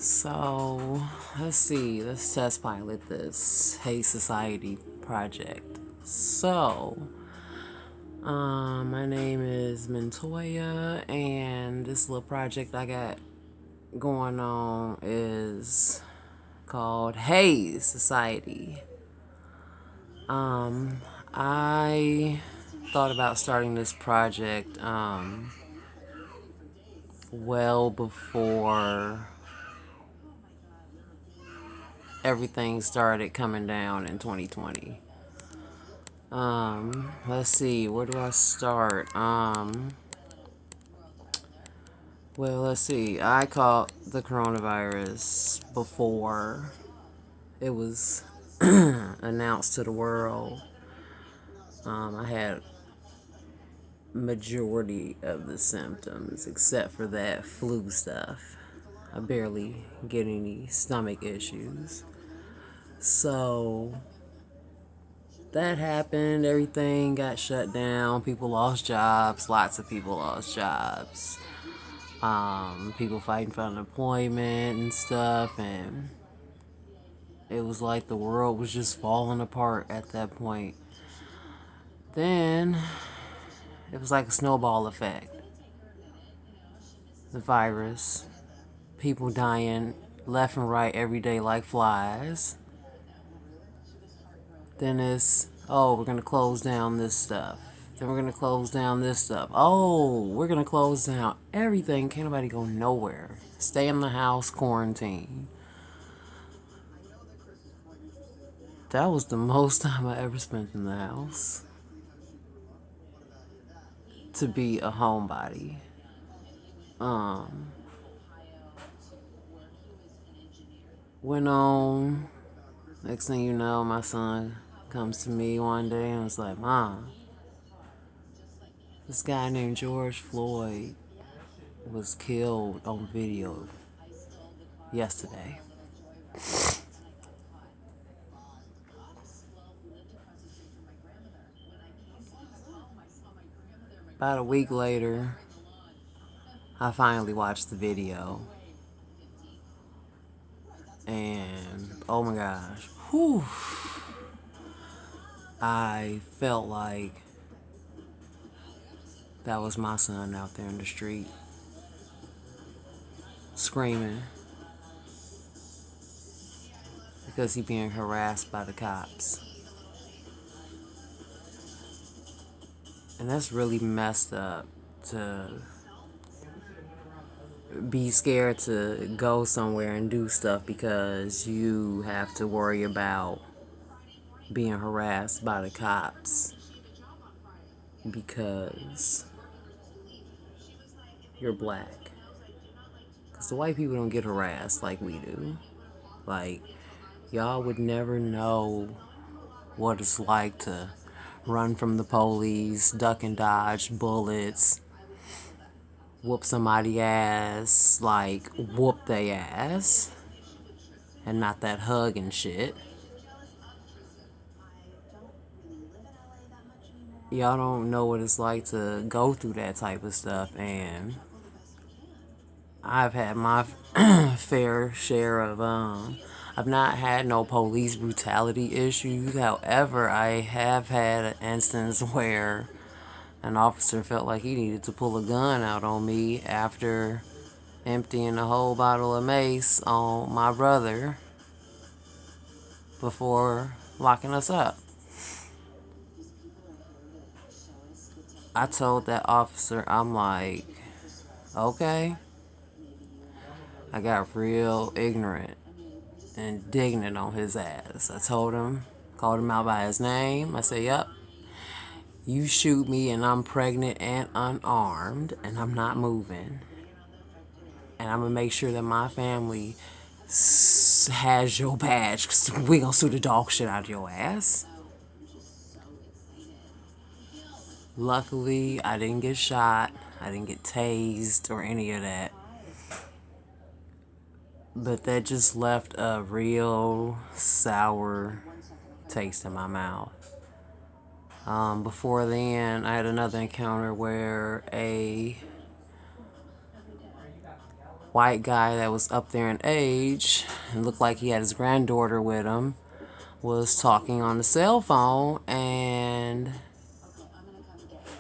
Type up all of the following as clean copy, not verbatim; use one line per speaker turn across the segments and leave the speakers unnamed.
So, let's see. Let's test pilot this Hey Society project. My name is Montoya, and this little project I got going on is called Hey Society. I thought about starting this project well before everything started coming down in 2020. Let's see, where do I start? Well, let's see. I caught the coronavirus before it was announced to the world. I had majority of the symptoms except for that flu stuff. I barely get any stomach issues. So that happened, everything got shut down, people lost jobs, lots of people lost jobs. People fighting for unemployment and stuff, and it was like the world was just falling apart at that point. Then it was like a snowball effect. The virus, people dying left and right every day like flies. Then it's, oh, we're gonna close down this stuff. Then we're gonna close down this stuff. Oh, we're gonna close down everything. Can't nobody go nowhere. Stay in the house, quarantine. That was the most time I ever spent in the house to be a homebody. Um, Went on. Next thing you know, my son comes to me one day and was like, "Mom, this guy named George Floyd was killed on video yesterday." About a week later, I finally watched the video, and oh my gosh, whew, I felt like that was my son out there in the street screaming because he being harassed by the cops. And that's really messed up to be scared to go somewhere and do stuff because you have to worry about being harassed by the cops because you're black. Because the white people don't get harassed like we do. Like, y'all would never know what it's like to run from the police, duck and dodge bullets, whoop somebody ass, like whoop they ass, and not that hug and shit. Y'all don't know what it's like to go through that type of stuff, and I've had my fair share of I've not had no police brutality issues. However, I have had an instance where an officer felt like he needed to pull a gun out on me after emptying a whole bottle of mace on my brother before locking us up. I told that officer, I'm like, okay. I got real ignorant and indignant on his ass. I told him, called him out by his name. I said, yep, you shoot me and I'm pregnant and unarmed and I'm not moving. And I'm going to make sure that my family has your badge because we going to sue the dog shit out of your ass. Luckily, I didn't get shot. I didn't get tased or any of that. But that just left a real sour taste in my mouth. Before then, I had another encounter where a white guy that was up there in age and looked like he had his granddaughter with him was talking on the cell phone and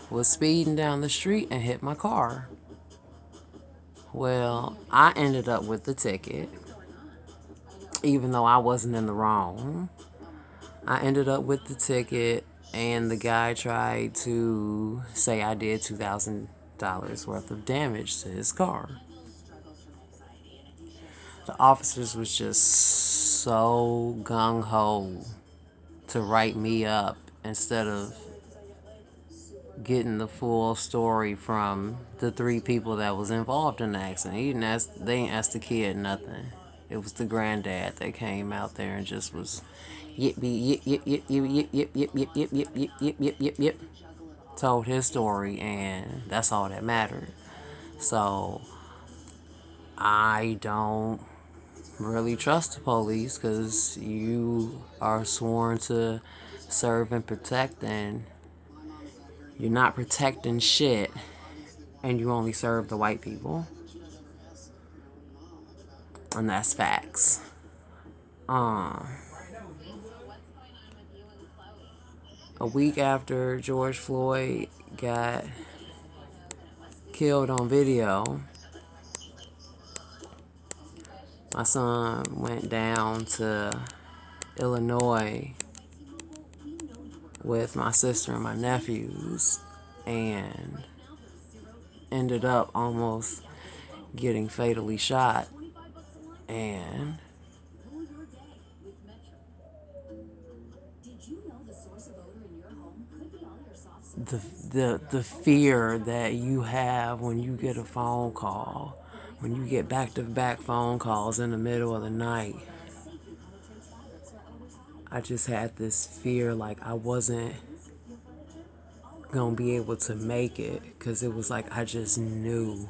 was speeding down the street and hit my car. Well, I ended up with the ticket, even though I wasn't in the wrong. I ended up with the ticket, and the guy tried to say I did $2,000 worth of damage to his car. The officers was just so gung-ho to write me up instead of getting the full story from the 3 people that was involved in the accident. They didn't ask the kid nothing. It was the granddad that came out there and just was yip yip yip yip yip yip yip yip yip yip yip yip yip yip yip, told his story, and that's all that mattered. So I don't really trust the police, because you are sworn to serve and protect, and you're not protecting shit, and you only serve the white people. And that's facts. A week after George Floyd got killed on video, my son went down to Illinois with my sister and my nephews and ended up almost getting fatally shot. And the fear that you have when you get a phone call, when you get back-to-back phone calls in the middle of the night, I just had this fear like I wasn't gonna be able to make it, because it was like I just knew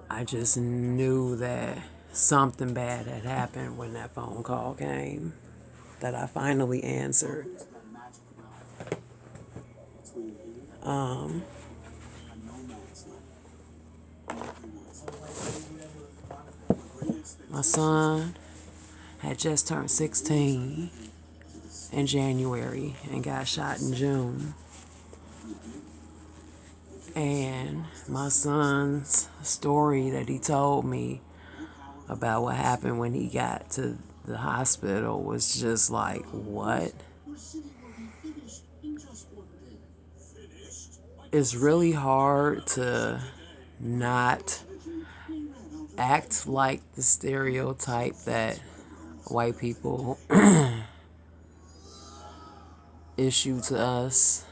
that something bad had happened when that phone call came that I finally answered. My son had just turned 16 in January and got shot in June. And my son's story that he told me about what happened when he got to the hospital was just like, what? It's really hard to not act like the stereotype that white people issued to us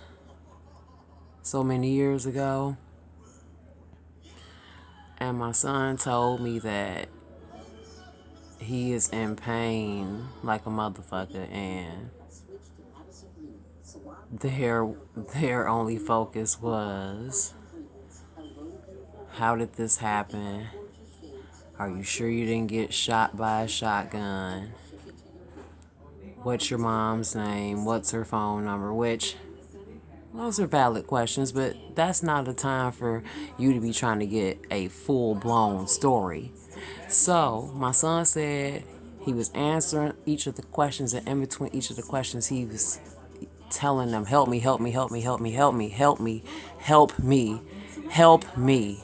so many years ago. And my son told me that he is in pain like a motherfucker, and their only focus was, how did this happen? Are you sure you didn't get shot by a shotgun? What's your mom's name? What's her phone number? Which, those are valid questions, but that's not the time for you to be trying to get a full-blown story. So my son said he was answering each of the questions, and in between each of the questions he was telling them, help me, help me, help me, help me, help me, help me, help me, help me.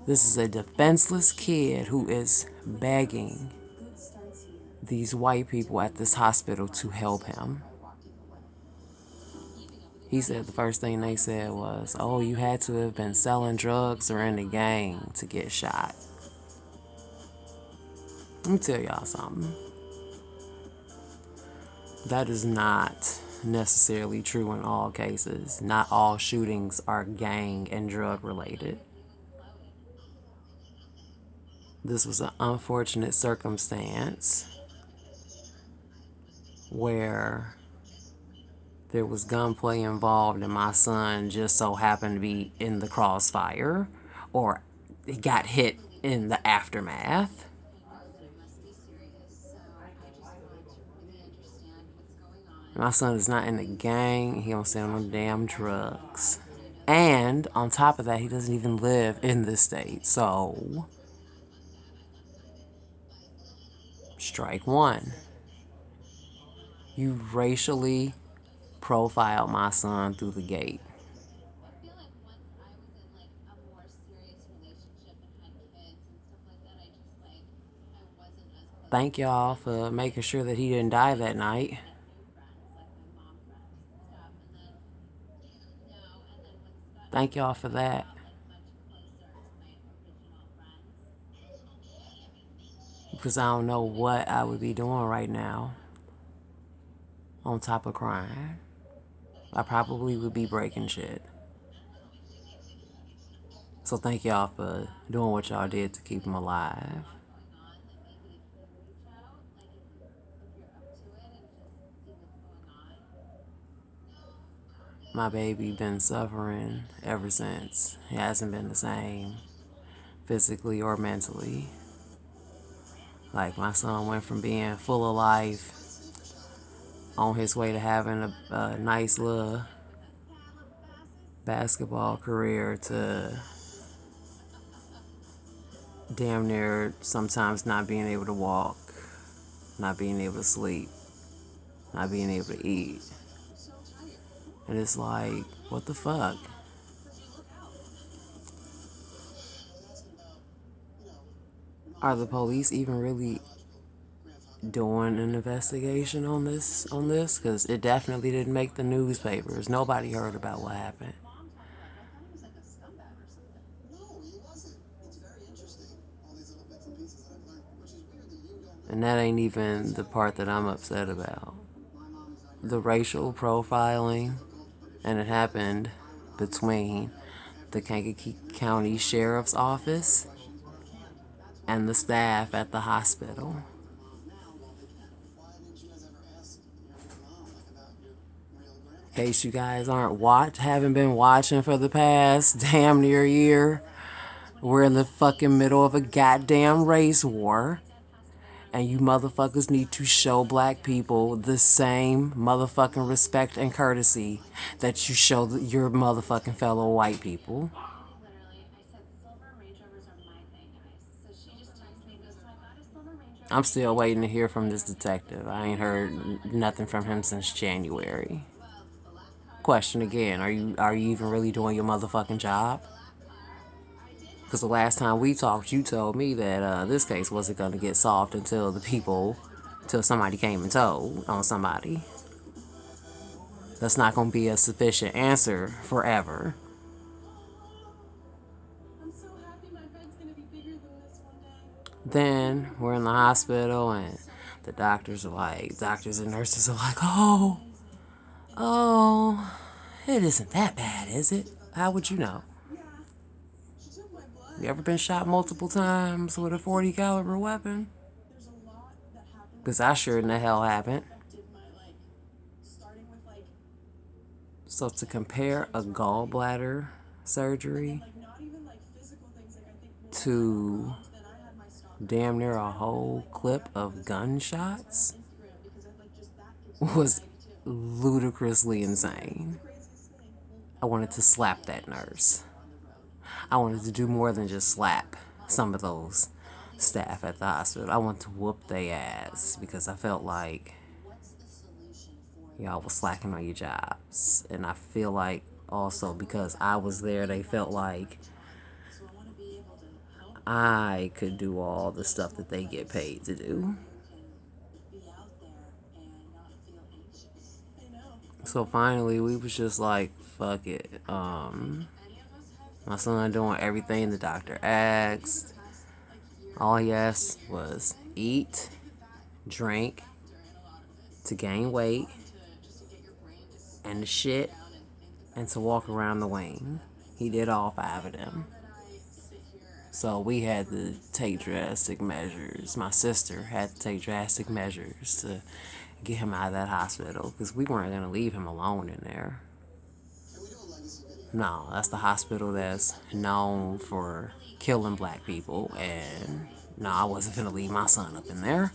This is a defenseless kid who is begging these white people at this hospital to help him. He said the first thing they said was, oh, you had to have been selling drugs or in a gang to get shot. Let me tell y'all something. That is not necessarily true in all cases. Not all shootings are gang and drug related. This was an unfortunate circumstance where there was gunplay involved and my son just so happened to be in the crossfire, or he got hit in the aftermath. My son is not in a gang. He don't sell no damn drugs. And on top of that, he doesn't even live in this state. So, strike one. You racially profiled my son through the gate. Thank y'all for making sure that he didn't die that night. Thank y'all for that. Because I don't know what I would be doing right now on top of crying. I probably would be breaking shit. So thank y'all for doing what y'all did to keep him alive. My baby been suffering ever since. He hasn't been the same physically or mentally. Like my son went from being full of life on his way to having a nice little basketball career to damn near sometimes not being able to walk, not being able to sleep, not being able to eat. And it's like, what the fuck? Are the police even really doing an investigation on this? Because it definitely didn't make the newspapers. Nobody heard about what happened. And that ain't even the part that I'm upset about. The racial profiling, and it happened between the Kankakee County Sheriff's Office and the staff at the hospital. In case you guys haven't been watching for the past damn near year, we're in the fucking middle of a goddamn race war. And you motherfuckers need to show black people the same motherfucking respect and courtesy that you show your motherfucking fellow white people. I'm still waiting to hear from this detective. I ain't heard nothing from him since January. Question again, are you even really doing your motherfucking job? Because the last time we talked, you told me that this case wasn't going to get solved until somebody came and told on somebody. That's not going to be a sufficient answer forever. Then we're in the hospital and the doctors and nurses are like, oh, it isn't that bad, is it? How would you know? You ever been shot multiple times with a .40 caliber weapon? Because I sure in the hell haven't. So to compare a gallbladder surgery to damn near a whole clip of gunshots was ludicrously insane. I wanted to slap that nurse. I wanted to do more than just slap some of those staff at the hospital. I wanted to whoop their ass because I felt like y'all was slacking on your jobs. And I feel like also because I was there, they felt like I could do all the stuff that they get paid to do. So finally, we was just like, fuck it. My son doing everything the doctor asked. All he asked was eat, drink, to gain weight, and to shit, and to walk around the wing. He did all 5 of them. So we had to take drastic measures. My sister had to take drastic measures to get him out of that hospital because we weren't going to leave him alone in there. No, that's the hospital that's known for killing black people, and no, I wasn't going to leave my son up in there.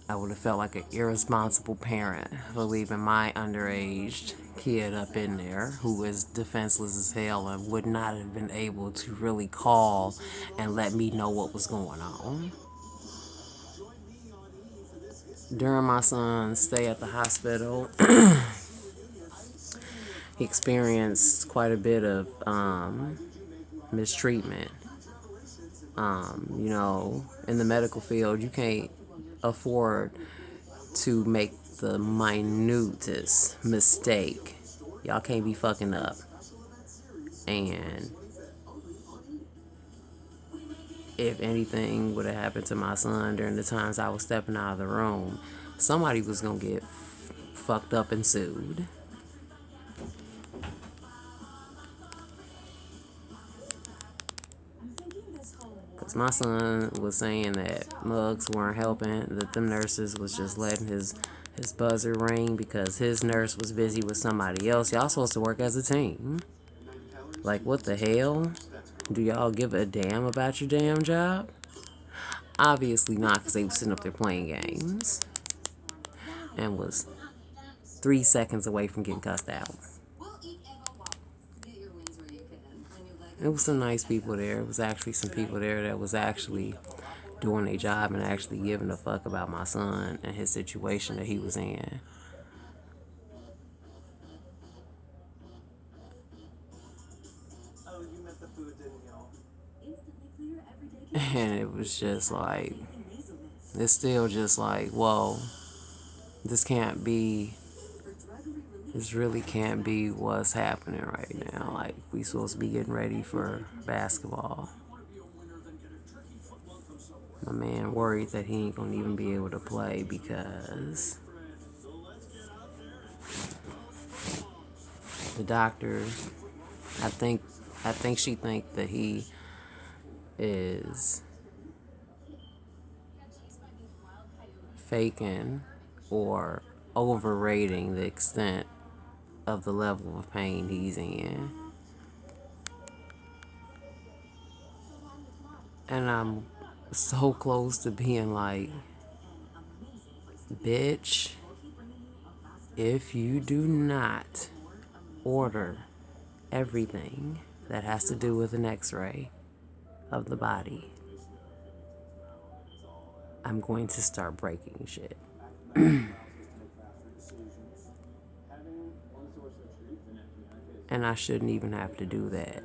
I would have felt like an irresponsible parent for leaving my underage kid up in there who is defenseless as hell and would not have been able to really call and let me know what was going on. During my son's stay at the hospital, he experienced quite a bit of mistreatment. In the medical field, you can't afford to make the minutest mistake. Y'all can't be fucking up. And if anything would have happened to my son during the times I was stepping out of the room, somebody was going to get fucked up and sued. Because my son was saying that mugs weren't helping, that them nurses was just letting his buzzer ring because his nurse was busy with somebody else. Y'all supposed to work as a team. Like, what the hell? Do y'all give a damn about your damn job? Obviously not, because they was sitting up there playing games and was 3 seconds away from getting cussed out. It was some nice people there. It was actually some people there that was actually doing their job and actually giving a fuck about my son and his situation that he was in. And it was just like, it's still just like, whoa, this really can't be what's happening right now. Like, we supposed to be getting ready for basketball. My man worried that he ain't gonna even be able to play because the doctor, I think she think that he is faking or overrating the extent of the level of pain he's in. And I'm so close to being like, bitch, if you do not order everything that has to do with an x-ray of the body, I'm going to start breaking shit. And I shouldn't even have to do that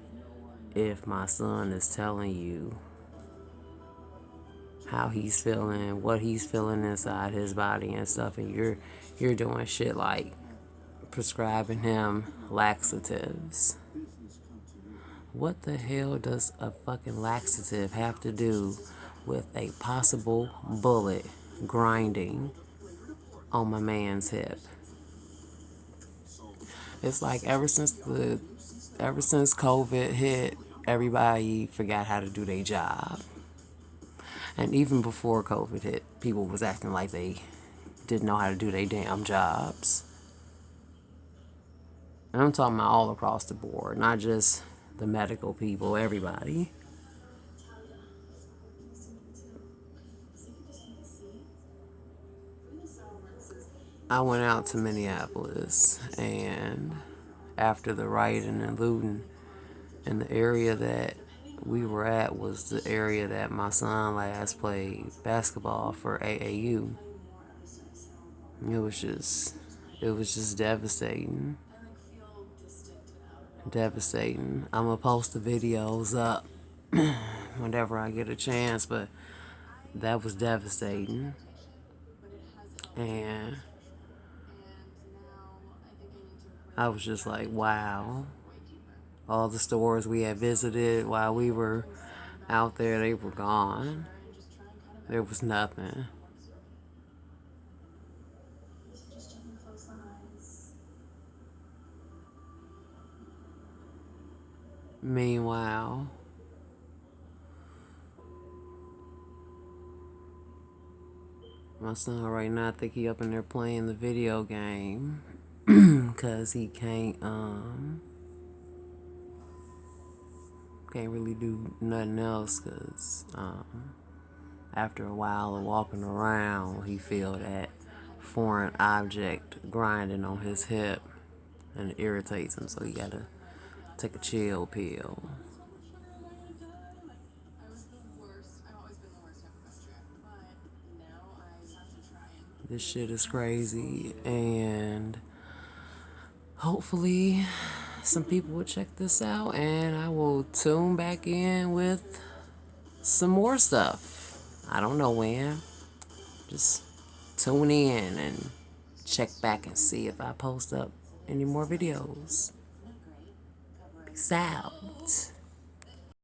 if my son is telling you how he's feeling, what he's feeling inside his body and stuff, and you're doing shit like prescribing him laxatives. What the hell does a fucking laxative have to do with a possible bullet grinding on my man's hip? It's like ever since COVID hit, everybody forgot how to do their job. And even before COVID hit, people was acting like they didn't know how to do their damn jobs. And I'm talking about all across the board, not just the medical people, everybody. I went out to Minneapolis, and after the rioting and looting, and the area that we were at was the area that my son last played basketball for AAU. It was just devastating. Devastating. I'm gonna post the videos up whenever I get a chance, but that was devastating. And I was just like, wow. All the stores we had visited while we were out there, they were gone. There was nothing. Meanwhile, my son right now, I think he up in there playing the video game because he can't really do nothing else because After a while of walking around, he feel that foreign object grinding on his hip and it irritates him, so he gotta take a chill pill. This shit is crazy, and hopefully some people will check this out, and I will tune back in with some more stuff. I don't know when. Just tune in and check back and see if I post up any more videos. Peace out.